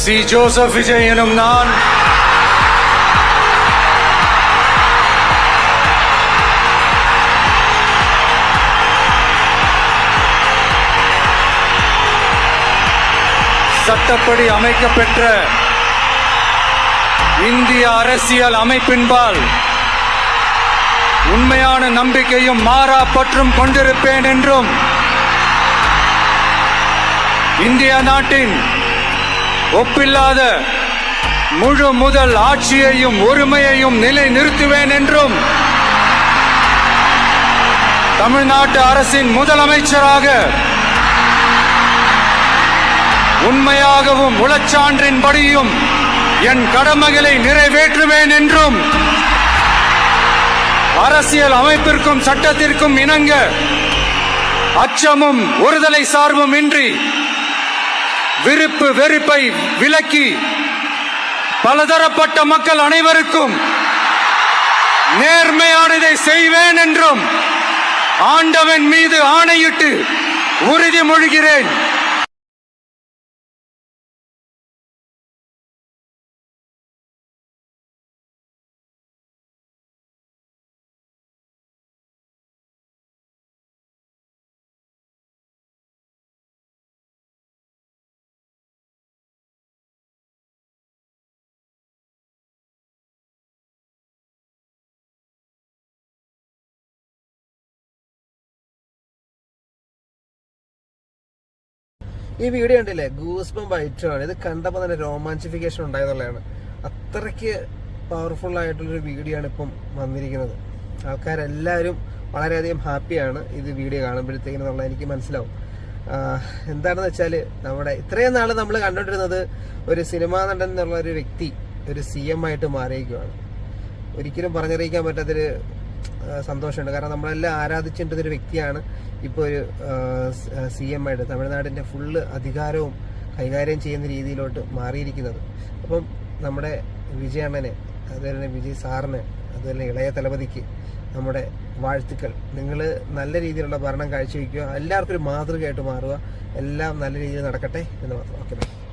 C Joseph Vijay எனும் நான் சட்டப்படி அமைக்கப்பெற்ற இந்திய அரசியல் அமைப்பின்பால் உண்மையான நம்பிக்கையும் மாறா பற்றும் கொண்டிருப்பேன் என்றும் இந்திய நாட்டின் ஒப்பில்லாத முழு முதல் ஆட்சியையும் ஒருமையையும் நிலை நிறுத்துவேன் என்றும் தமிழ்நாட்டு அரசின் முதலமைச்சராக உண்மையாகவும் உளச்சான்றின்படியும் என் கடமைகளை நிறைவேற்றுவேன் என்றும் அரசியல் அமைப்பிற்கும் சட்டத்திற்கும் இணங்க அச்சமும் ஒருதலை சார்பும் இன்றி விருப்பு வெறுப்பை விலக்கி பலதரப்பட்ட மக்கள் அனைவருக்கும் நேர்மையானதை செய்வேன் என்றும் ஆண்டவன் மீது ஆணையிட்டு உறுதிமொழிகிறேன். ഈ വീഡിയോ ഉണ്ടല്ലേ, ഗൂസ്ബംപ് ആയിട്ടാണ്. ഇത് കണ്ടപ്പോൾ തന്നെ രോമാഞ്ചിഫിക്കേഷൻ ഉണ്ടായതുള്ളതാണ്. അത്രയ്ക്ക് പവർഫുൾ ആയിട്ടുള്ളൊരു വീഡിയോ ആണ് ഇപ്പം വന്നിരിക്കുന്നത്. ആൾക്കാരെല്ലാവരും വളരെയധികം ഹാപ്പിയാണ് ഇത് വീഡിയോ കാണുമ്പോഴത്തേക്കെന്നുള്ള എനിക്ക് മനസ്സിലാവും. എന്താണെന്ന് വെച്ചാൽ, നമ്മുടെ ഇത്രയും നാൾ നമ്മൾ കണ്ടുകൊണ്ടിരുന്നത് ഒരു സിനിമാ നടൻ എന്നുള്ള ഒരു വ്യക്തി ഒരു CM ആയിട്ട് മാറിയിരിക്കുകയാണ്. ഒരിക്കലും പറഞ്ഞറിയിക്കാൻ പറ്റാത്തൊരു സന്തോഷമുണ്ട്. കാരണം നമ്മളെല്ലാം ആരാധിച്ചിട്ടൊരു വ്യക്തിയാണ് ഇപ്പോൾ ഒരു CM ആയിട്ട് തമിഴ്നാടിൻ്റെ ഫുള്ള് അധികാരവും കൈകാര്യം ചെയ്യുന്ന രീതിയിലോട്ട് മാറിയിരിക്കുന്നത്. അപ്പം നമ്മുടെ വിജയ് അണ്ണനെ, അതുപോലെ തന്നെ വിജയ് സാറിന്, അതുപോലെ ഇളയ തലപതിക്ക് നമ്മുടെ വാഴ്ത്തുക്കൾ. നിങ്ങൾ നല്ല രീതിയിലുള്ള ഭരണം കാഴ്ചവെക്കുക, എല്ലാവർക്കും ഒരു മാതൃകയായിട്ട് മാറുക, എല്ലാം നല്ല രീതിയിൽ നടക്കട്ടെ എന്ന് മാത്രം. ഓക്കെ.